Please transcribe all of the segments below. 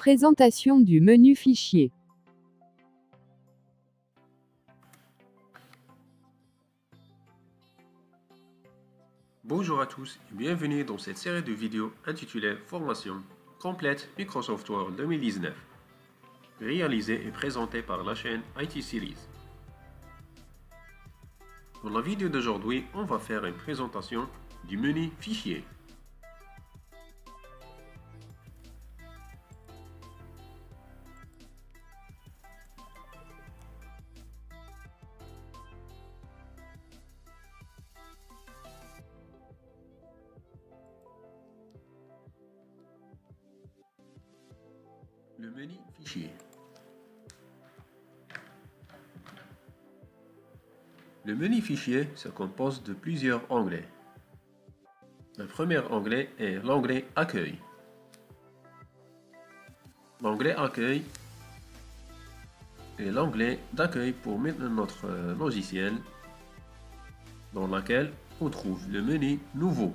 Présentation du menu Fichier. Bonjour à tous et bienvenue dans cette série de vidéos intitulée Formation complète Microsoft Word 2019, réalisée et présentée par la chaîne IT Series. Dans la vidéo d'aujourd'hui, on va faire une présentation du menu Fichier. Le menu Fichier. Le menu Fichier se compose de plusieurs onglets. Le premier onglet est l'onglet Accueil. L'onglet Accueil est l'onglet d'accueil pour notre logiciel, dans lequel on trouve le menu Nouveau.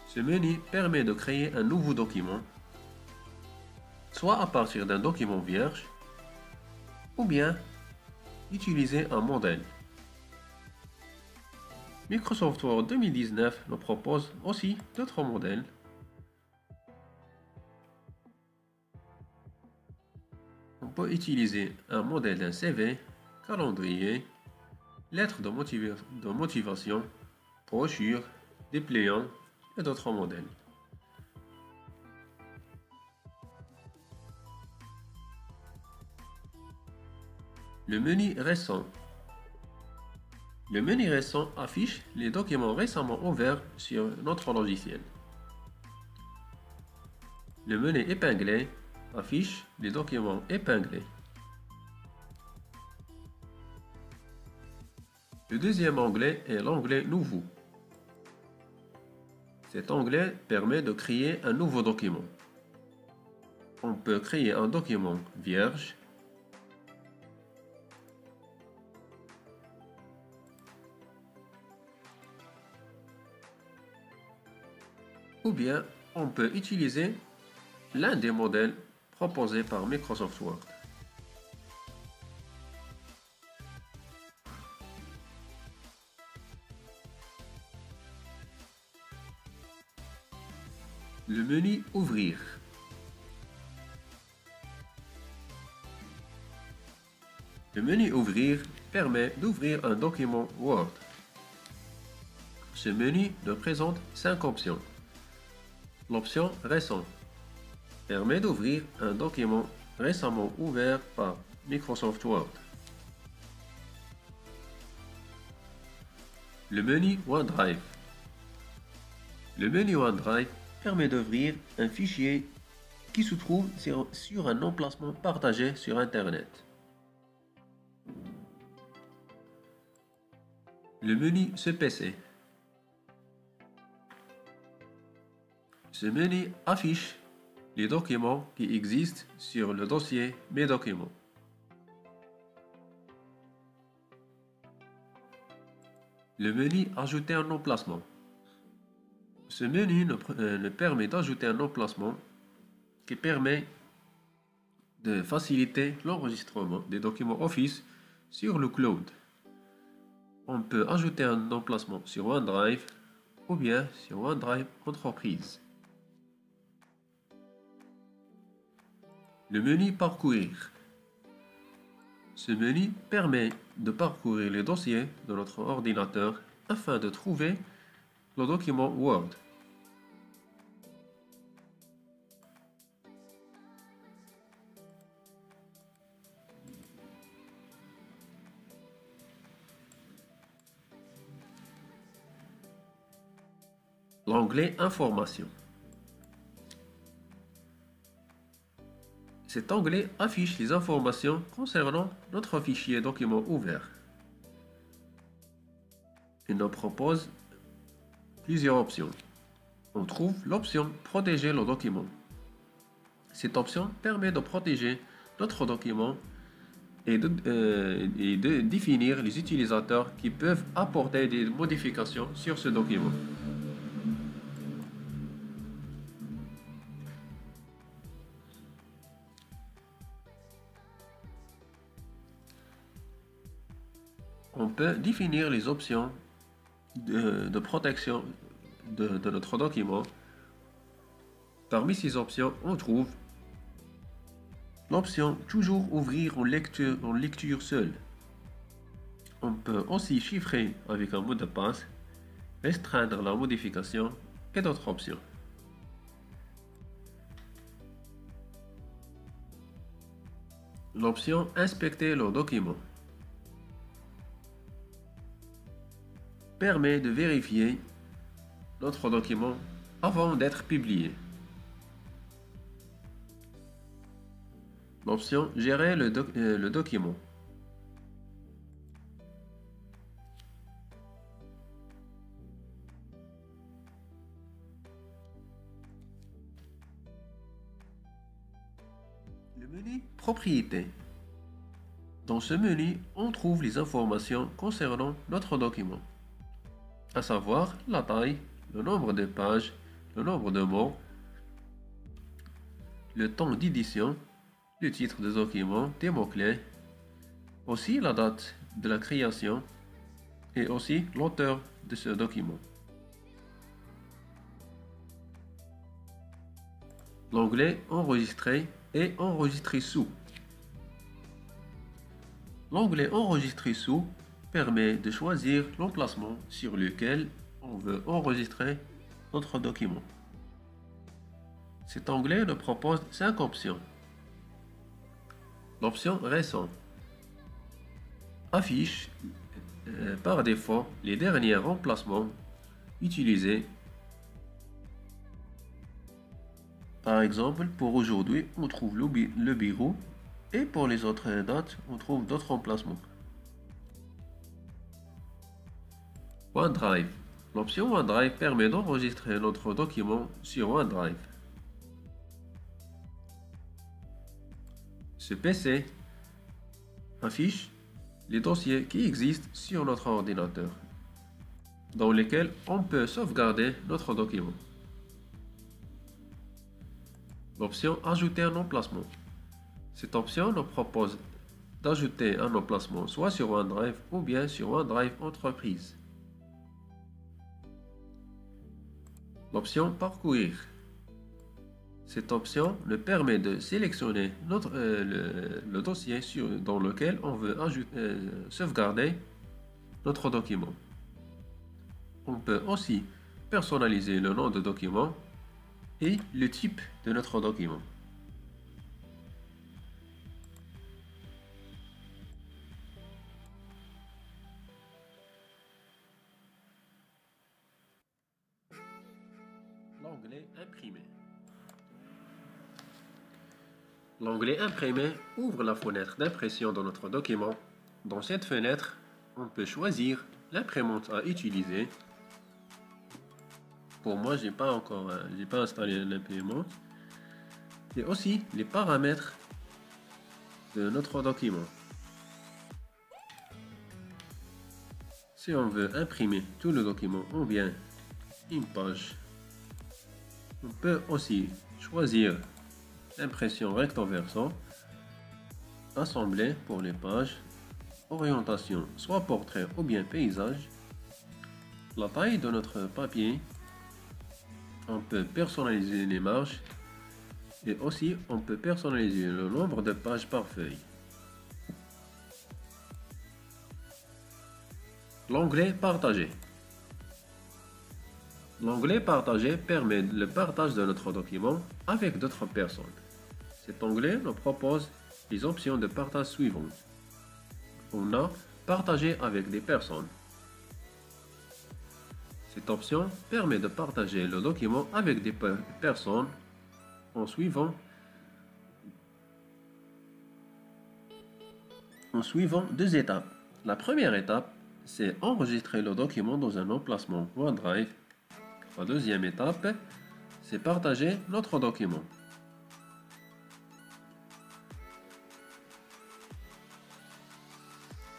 Ce menu permet de créer un nouveau document, soit à partir d'un document vierge, ou bien utiliser un modèle. Microsoft Word 2019 nous propose aussi d'autres modèles. On peut utiliser un modèle d'un CV, calendrier, lettre de motivation, brochure, dépliant et d'autres modèles. Le menu récent. Le menu récent affiche les documents récemment ouverts sur notre logiciel. Le menu épinglé affiche les documents épinglés. Le deuxième onglet est l'onglet Nouveau. Cet onglet permet de créer un nouveau document. On peut créer un document vierge, ou bien on peut utiliser l'un des modèles proposés par Microsoft Word. Le menu Ouvrir. Le menu Ouvrir permet d'ouvrir un document Word. Ce menu nous présente 5 options. L'option Récent permet d'ouvrir un document récemment ouvert par Microsoft Word. Le menu OneDrive. Le menu OneDrive permet d'ouvrir un fichier qui se trouve sur un emplacement partagé sur Internet. Le menu CPC. Ce menu affiche les documents qui existent sur le dossier Mes documents. Le menu Ajouter un emplacement. Ce menu nous permet d'ajouter un emplacement qui permet de faciliter l'enregistrement des documents Office sur le cloud. On peut ajouter un emplacement sur OneDrive ou bien sur OneDrive Entreprise. Le menu Parcourir. Ce menu permet de parcourir les dossiers de notre ordinateur afin de trouver le document Word. L'onglet Information. Cet onglet affiche les informations concernant notre fichier document ouvert. Il nous propose plusieurs options. On trouve l'option Protéger le document. Cette option permet de protéger notre document et de définir les utilisateurs qui peuvent apporter des modifications sur ce document. on peut définir les options de protection de notre document. Parmi ces options, on trouve l'option toujours ouvrir en lecture seule. On peut aussi chiffrer avec un mot de passe, restreindre la modification et d'autres options. L'option inspecter le document permet de vérifier notre document avant d'être publié. L'option gérer le document le menu propriétés. Dans ce menu, on trouve les informations concernant notre document, à savoir la taille, le nombre de pages, le nombre de mots, le temps d'édition, le titre du document, des mots-clés, aussi la date de la création et aussi l'auteur de ce document. L'onglet Enregistrer et Enregistrer sous. L'onglet Enregistrer sous permet de choisir l'emplacement sur lequel on veut enregistrer notre document. Cet onglet nous propose 5 options. L'option Récent affiche par défaut les derniers emplacements utilisés. Par exemple, pour aujourd'hui, on trouve le bureau et pour les autres dates, on trouve d'autres emplacements. OneDrive. L'option OneDrive permet d'enregistrer notre document sur OneDrive. Ce PC affiche les dossiers qui existent sur notre ordinateur, dans lesquels on peut sauvegarder notre document. L'option Ajouter un emplacement. Cette option nous propose d'ajouter un emplacement soit sur OneDrive ou bien sur OneDrive Entreprise. L'option Parcourir. Cette option nous permet de sélectionner le dossier dans lequel on veut sauvegarder notre document. On peut aussi personnaliser le nom du document et le type de notre document. L'onglet Imprimer. L'onglet Imprimer ouvre la fenêtre d'impression de notre document. Dans cette fenêtre, on peut choisir l'imprimante à utiliser. Pour moi, j'ai pas installé l'imprimante. Et aussi les paramètres de notre document. Si on veut imprimer tout le document ou bien une page, on peut aussi choisir impression recto verso, assembler pour les pages, orientation soit portrait ou bien paysage, la taille de notre papier, on peut personnaliser les marges et aussi on peut personnaliser le nombre de pages par feuille. L'onglet Partager. L'onglet Partager permet le partage de notre document avec d'autres personnes. Cet onglet nous propose les options de partage suivantes. On a Partager avec des personnes. Cette option permet de partager le document avec des personnes en suivant deux étapes. La première étape, c'est enregistrer le document dans un emplacement OneDrive. La deuxième étape, c'est partager notre document.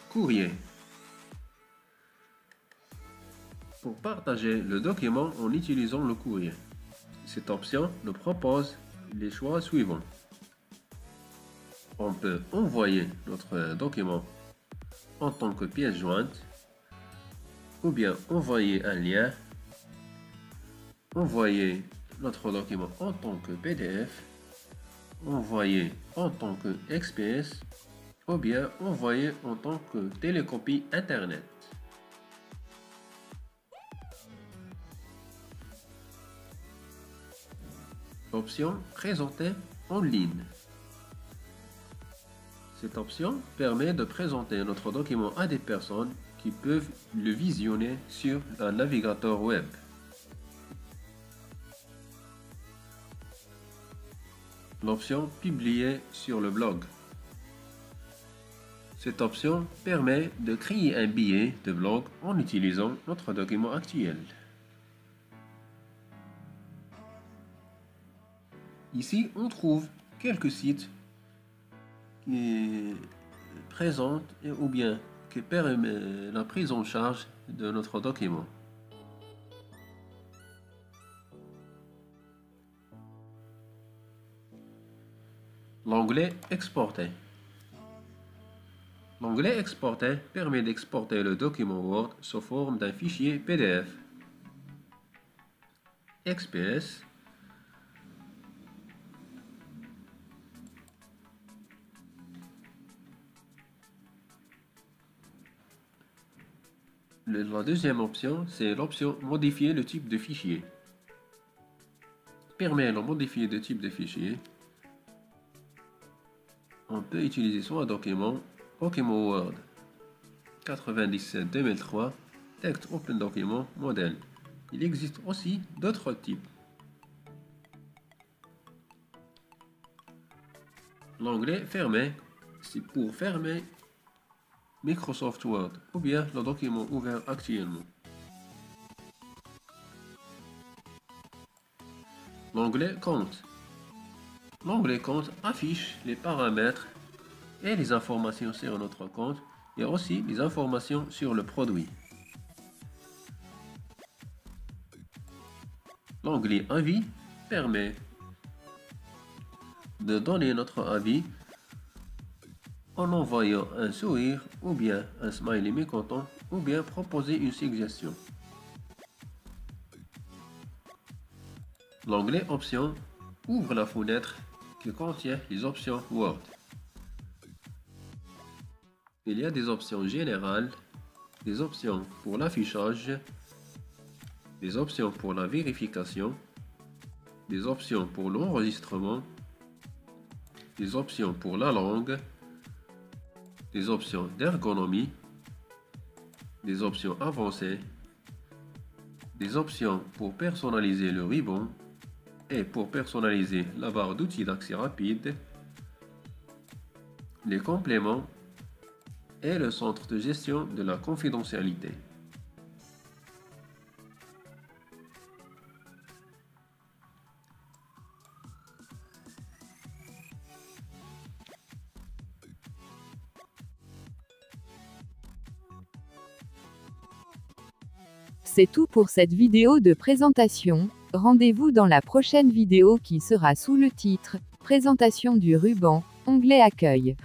Courrier. Pour partager le document en utilisant le courrier. Cette option nous propose les choix suivants. On peut envoyer notre document en tant que pièce jointe, ou bien envoyer un lien, envoyer notre document en tant que PDF, envoyer en tant que XPS, ou bien envoyer en tant que télécopie Internet. Option présenter en ligne. Cette option permet de présenter notre document à des personnes qui peuvent le visionner sur un navigateur web. L'option publier sur le blog. Cette option permet de créer un billet de blog en utilisant notre document actuel. Ici, on trouve quelques sites qui présentent ou bien qui permettent la prise en charge de notre document. L'onglet Exporter. L'onglet Exporter permet d'exporter le document Word sous forme d'un fichier PDF, XPS, La deuxième option, c'est l'option Modifier le type de fichier. Permet de modifier le type de fichier. On peut utiliser soit un document Word 97-2003, Text Open Document Modèle. Il existe aussi d'autres types. L'onglet Fermer, c'est pour fermer Microsoft Word ou bien le document ouvert actuellement. L'onglet Compte. L'onglet Compte affiche les paramètres et les informations sur notre compte et aussi les informations sur le produit. L'onglet Avis permet de donner notre avis en envoyant un sourire ou bien un smiley mécontent ou bien proposer une suggestion. L'onglet Options ouvre la fenêtre qui contient les options Word. Il y a des options générales, des options pour l'affichage, des options pour la vérification, des options pour l'enregistrement, des options pour la langue, des options d'ergonomie, des options avancées, des options pour personnaliser le ruban et pour personnaliser la barre d'outils d'accès rapide, les compléments et le centre de gestion de la confidentialité. C'est tout pour cette vidéo de présentation. Rendez-vous dans la prochaine vidéo qui sera sous le titre « Présentation du ruban », onglet Accueil.